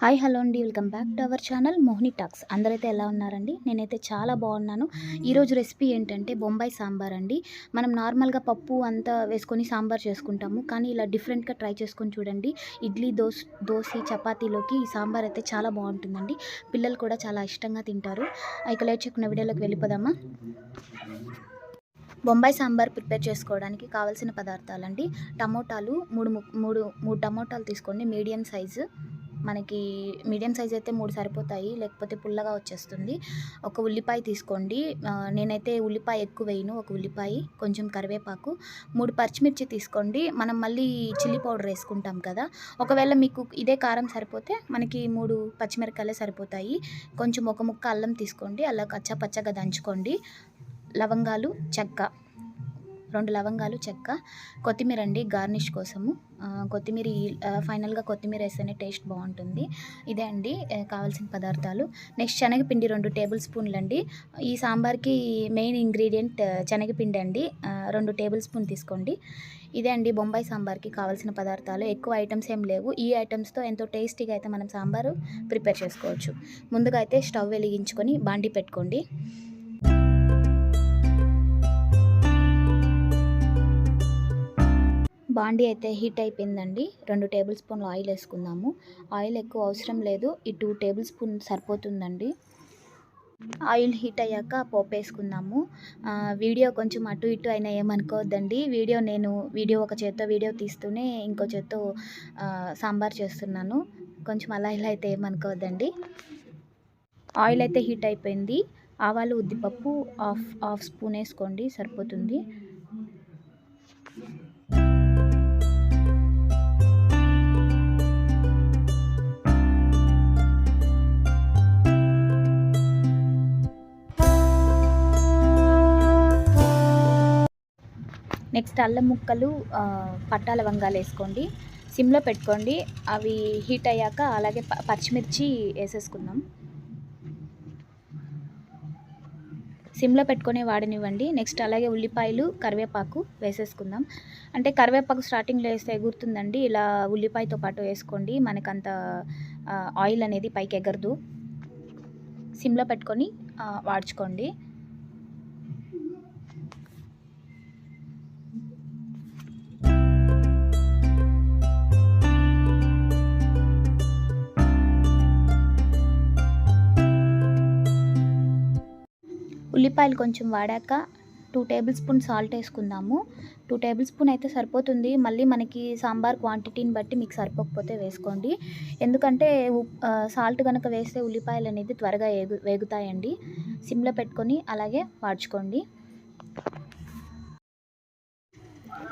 Hi hello అండి, welcome back to our channel Mohini talks. అందరైతే ఎలా ఉన్నారండి? నేనైతే చాలా బాగున్నాను. ఈరోజు రెసిపీ ఏంటంటే బొంబాయి సాంబార్ అండి. మనం నార్మల్గా పప్పు అంతా వేసుకొని సాంబార్ చేసుకుంటాము, కానీ ఇలా డిఫరెంట్గా ట్రై చేసుకొని చూడండి. ఇడ్లీ, దోశ, చపాతీలోకి ఈ సాంబార్ అయితే చాలా బాగుంటుందండి. పిల్లలు కూడా చాలా ఇష్టంగా తింటారు. ఇక లేట్ చేయకుండా వీడియోలోకి వెళ్ళిపోదామా? బొంబాయి సాంబార్ ప్రిపేర్ చేసుకోవడానికి కావాల్సిన పదార్థాలండి. టమోటాలు మూడు టమోటాలు తీసుకోండి, మీడియం సైజు. మనకి మీడియం సైజ్ అయితే 3 సరిపోతాయి, లేకపోతే పుల్లగా వచ్చేస్తుంది. ఒక ఉల్లిపాయ తీసుకోండి. నేనైతే ఉల్లిపాయ ఎక్కువ వేయను, ఒక ఉల్లిపాయ, కొంచెం కరివేపాకు, 3 పచ్చిమిర్చి తీసుకోండి. మనం మళ్ళీ చిల్లీ పౌడర్ వేసుకుంటాం కదా, ఒకవేళ మీకు ఇదే కారం సరిపోతే మనకి 3 పచ్చిమిరకాయలే సరిపోతాయి. కొంచెం ఒక ముక్క అల్లం తీసుకోండి, అలా కచ్చా పచ్చగా దంచుకోండి. లవంగాలు, చెక్క, 2 లవంగాలు, చెక్క, కొత్తిమీర అండి గార్నిష్ కోసము. కొత్తిమీర ఫైనల్గా కొత్తిమీర వేస్తేనే టేస్ట్ బాగుంటుంది. ఇదే అండి కావాల్సిన పదార్థాలు. నెక్స్ట్ శనగపిండి 2 టేబుల్ స్పూన్లు అండి. ఈ సాంబార్కి మెయిన్ ఇంగ్రీడియంట్ శనగపిండి అండి, 2 టేబుల్ స్పూన్ తీసుకోండి. ఇదే అండి బొంబాయి సాంబార్కి కావాల్సిన పదార్థాలు. ఎక్కువ ఐటమ్స్ ఏం లేవు. ఈ ఐటమ్స్తో ఎంతో టేస్టీగా అయితే మనం సాంబారు ప్రిపేర్ చేసుకోవచ్చు. ముందుగా అయితే స్టవ్ వెలిగించుకొని బాండి పెట్టుకోండి. బాండీ అయితే హీట్ అయిపోయిందండి. 2 టేబుల్ స్పూన్లు ఆయిల్ వేసుకుందాము. ఆయిల్ ఎక్కువ అవసరం లేదు, ఈ 2 టేబుల్ స్పూన్ సరిపోతుందండి. ఆయిల్ హీట్ అయ్యాక పోపు వేసుకుందాము. వీడియో కొంచెం అటు ఇటు అయినా ఏమనుకోవద్దండి. వీడియో ఒక చేత్తో వీడియో తీస్తూనే ఇంకో చేత్తో సాంబార్ చేస్తున్నాను. కొంచెం అలా ఇలా అయితే ఏమనుకోవద్దండి. ఆయిల్ అయితే హీట్ అయిపోయింది. ఆవాలు, ఉద్దిపప్పు హాఫ్ స్పూన్ వేసుకోండి, సరిపోతుంది. నెక్స్ట్ అల్లం ముక్కలు, పట్టా లవంగాలు వేసుకోండి. సిమ్లో పెట్టుకోండి. అవి హీట్ అయ్యాక అలాగే పచ్చిమిర్చి వేసేసుకుందాం. సిమ్లో పెట్టుకొని వాడనివ్వండి. నెక్స్ట్ అలాగే ఉల్లిపాయలు, కరివేపాకు వేసేసుకుందాం. అంటే కరివేపాకు స్టార్టింగ్లో వేస్తే ఎగురుతుందండి, ఇలా ఉల్లిపాయతో పాటు వేసుకోండి, మనకంత ఆయిల్ అనేది పైకి ఎగరదు. సిమ్లో పెట్టుకొని వాడ్చుకోండి. ఉల్లిపాయలు కొంచెం వాడాక 2 టేబుల్ స్పూన్ సాల్ట్ వేసుకుందాము. 2 టేబుల్ స్పూన్ అయితే సరిపోతుంది. మళ్ళీ మనకి సాంబార్ క్వాంటిటీని బట్టి మీకు సరిపోకపోతే వేసుకోండి. ఎందుకంటే సాల్ట్ కనుక వేస్తే ఉల్లిపాయలు అనేది త్వరగా వేగుతాయండి. సిమ్లో పెట్టుకొని అలాగే వాడ్చుకోండి.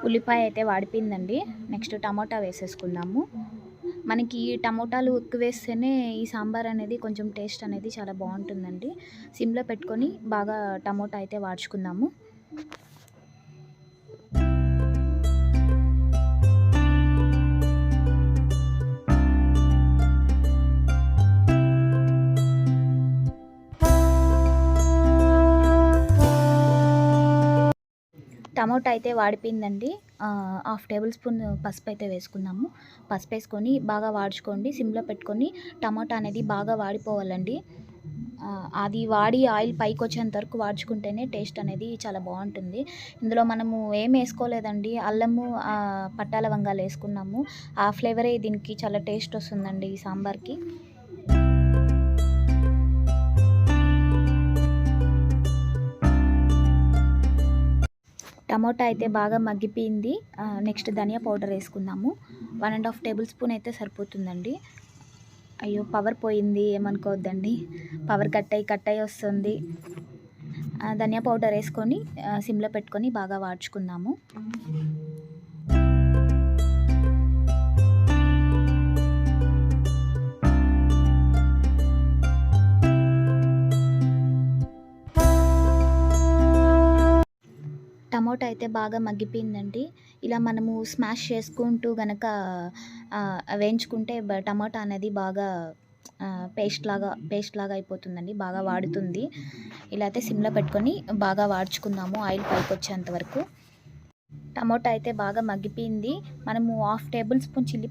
ఉల్లిపాయ అయితే వాడిపోయిందండి. నెక్స్ట్ టమాటా వేసేసుకుందాము. మనకి టమోటాలు ఎక్కువ వేస్తేనే ఈ సాంబార్ అనేది కొంచెం టేస్ట్ అనేది చాలా బాగుంటుందండి. సిమ్లో పెట్టుకొని బాగా టమోటా అయితే వాడ్చుకుందాము. టమోటా అయితే వాడిపోయిందండి. హాఫ్ టేబుల్ స్పూన్ పసుపు అయితే వేసుకుందాము. పసుపు వేసుకొని బాగా వాడ్చుకోండి. సిమ్లో పెట్టుకొని టమోటా అనేది బాగా వాడిపోవాలండి. అది వాడి ఆయిల్ పైకి వచ్చేంత వరకు వాడ్చుకుంటేనే టేస్ట్ అనేది చాలా బాగుంటుంది. ఇందులో మనము ఏం వేసుకోలేదండి, అల్లము, పట్టా లవంగాలు వేసుకున్నాము. ఆ ఫ్లేవరే దీనికి చాలా టేస్ట్ వస్తుందండి ఈ సాంబార్కి. టమోటా అయితే బాగా మగ్గిపోయింది. నెక్స్ట్ ధనియా పౌడర్ వేసుకుందాము. 1.5 టేబుల్ స్పూన్ అయితే సరిపోతుందండి. అయ్యో, పవర్ పోయింది, ఏమనుకోవద్దండి. పవర్ కట్ అయ్యి వస్తుంది. ధనియా పౌడర్ వేసుకొని సిమ్లో పెట్టుకొని బాగా వాడ్చుకుందాము. టమోటా అయితే బాగా మగ్గిపోయిందండి. ఇలా మనము స్మాష్ చేసుకుంటూ గనక వేయించుకుంటే టమోటా అనేది బాగా పేస్ట్ లాగా అయిపోతుందండి, బాగా వాడుతుంది. ఇలా అయితే సిమ్లో పెట్టుకొని బాగా వాడ్చుకుందాము ఆయిల్ పైకి వచ్చేంత వరకు. టమోటా అయితే బాగా మగ్గిపోయింది. మనము half table spoon chilli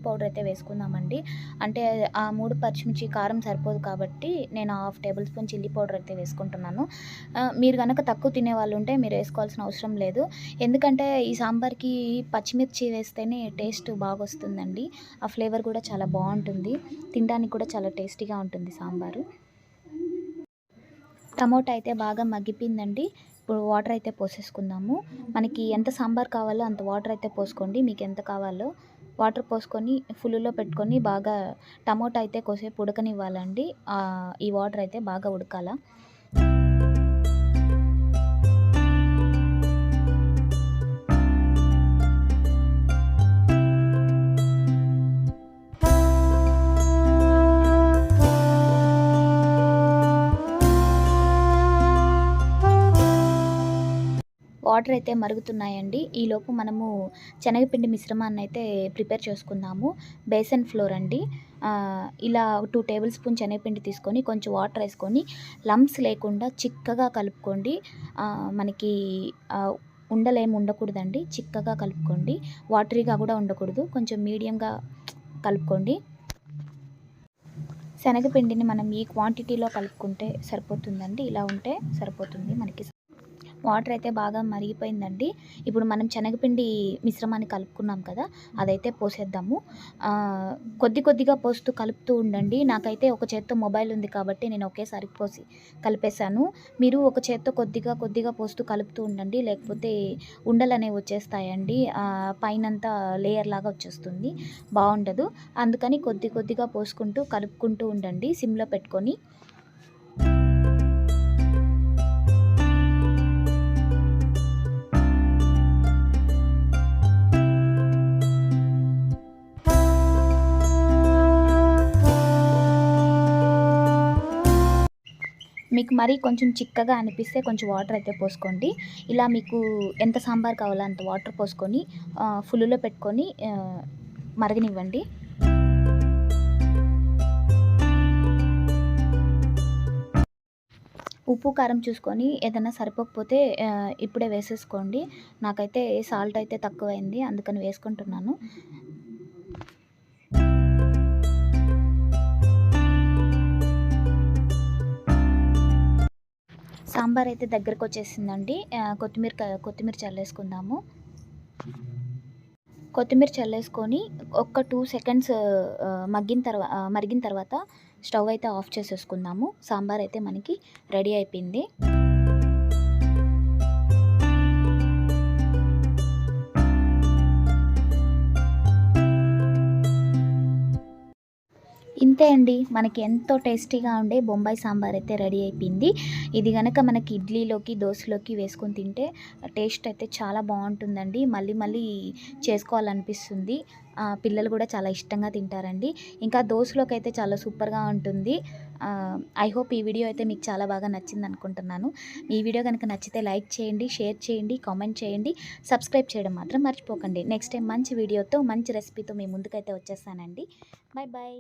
powder అయితే వేసుకుందామండి. అంటే ఆ 3 పచ్చిమిర్చి కారం సరిపోదు కాబట్టి నేను half table spoon chilli powder అయితే వేసుకుంటున్నాను. మీరు గనక తక్కువ తినేవాళ్ళు ఉంటే మీరు వేసుకోవాల్సిన అవసరం లేదు. ఎందుకంటే ఈ సాంబార్కి పచ్చిమిర్చి వేస్తేనే టేస్ట్ బాగొస్తుందండి. ఆ ఫ్లేవర్ కూడా చాలా బాగుంటుంది. తినడానికి కూడా చాలా టేస్టీగా ఉంటుంది సాంబారు. టమోటా అయితే బాగా మగ్గిపోయిందండి. ఇప్పుడు వాటర్ అయితే పోసేసుకుందాము. మనకి ఎంత సాంబార్ కావాలో అంత వాటర్ అయితే పోసుకోండి. మీకు ఎంత కావాలో వాటర్ పోసుకొని ఫుల్లులో పెట్టుకొని బాగా టమోటా అయితే కొద్దిసేపు ఉడకనివ్వాలండి. ఈ వాటర్ అయితే బాగా ఉడకాల. వాటర్ అయితే మరుగుతున్నాయండి. ఈలోపు మనము శనగపిండి మిశ్రమాన్ని అయితే ప్రిపేర్ చేసుకుందాము. బేసన్ ఫ్లోర్ అండి. ఇలా 2 టేబుల్ స్పూన్ శనగపిండి తీసుకొని కొంచెం వాటర్ వేసుకొని లంప్స్ లేకుండా చిక్కగా కలుపుకోండి. మనకి ఉండలేమి ఉండకూడదండి. చిక్కగా కలుపుకోండి. వాటరీగా కూడా ఉండకూడదు. కొంచెం మీడియంగా కలుపుకోండి. శనగపిండిని మనం ఈ క్వాంటిటీలో కలుపుకుంటే సరిపోతుందండి. ఇలా ఉంటే సరిపోతుంది మనకి. వాటర్ అయితే బాగా మరిగిపోయిందండి. ఇప్పుడు మనం శనగపిండి మిశ్రమాన్ని కలుపుకున్నాం కదా, అదైతే పోసేద్దాము. కొద్దిగా పోస్తూ కలుపుతూ ఉండండి. నాకైతే ఒక చేత్తో మొబైల్ ఉంది కాబట్టి నేను ఒకేసారి పోసి కలిపేశాను. మీరు ఒక చేత్తో కొద్దిగా పోస్తూ కలుపుతూ ఉండండి. లేకపోతే ఉండలు అనేవి వచ్చేస్తాయండి. పైనంతా లేయర్ లాగా వచ్చేస్తుంది, బాగుండదు. అందుకని కొద్దిగా పోసుకుంటూ కలుపుకుంటూ ఉండండి సిమ్లో పెట్టుకొని. మీకు మరీ కొంచెం చిక్కగా అనిపిస్తే కొంచెం వాటర్ అయితే పోసుకోండి. ఇలా మీకు ఎంత సాంబార్ కావాలో అంత వాటర్ పోసుకొని ఫుల్లులో పెట్టుకొని మరగనివ్వండి. ఉప్పు కారం చూసుకొని ఏదైనా సరిపోకపోతే ఇప్పుడే వేసేసుకోండి. నాకైతే సాల్ట్ అయితే తక్కువైంది, అందుకని వేసుకుంటున్నాను. సాంబార్ అయితే దగ్గరకు వచ్చేసిందండి. కొత్తిమీర చల్లేసుకుందాము. కొత్తిమీర చల్లేసుకొని ఒక్క 2 సెకండ్స్ మరిగిన తర్వాత స్టవ్ అయితే ఆఫ్ చేసేసుకుందాము. సాంబార్ అయితే మనకి రెడీ అయిపోయింది. ఇంతే అండి, మనకి ఎంతో టేస్టీగా ఉండే బొంబాయి సాంబార్ అయితే రెడీ అయిపోయింది. ఇది కనుక మనకి ఇడ్లీలోకి దోశలోకి వేసుకొని తింటే టేస్ట్ అయితే చాలా బాగుంటుందండి. మళ్ళీ చేసుకోవాలనిపిస్తుంది. పిల్లలు కూడా చాలా ఇష్టంగా తింటారండి. ఇంకా దోశలోకి అయితే చాలా సూపర్గా ఉంటుంది. ఐ హోప్ ఈ వీడియో అయితే మీకు చాలా బాగా నచ్చింది అనుకుంటున్నాను. ఈ వీడియో కనుక నచ్చితే లైక్ చేయండి, షేర్ చేయండి, కామెంట్ చేయండి, సబ్స్క్రైబ్ చేయడం మాత్రం మర్చిపోకండి. నెక్స్ట్ టైం మంచి వీడియోతో మంచి రెసిపీతో మీ ముందుకైతే వచ్చేస్తానండి. Bye bye.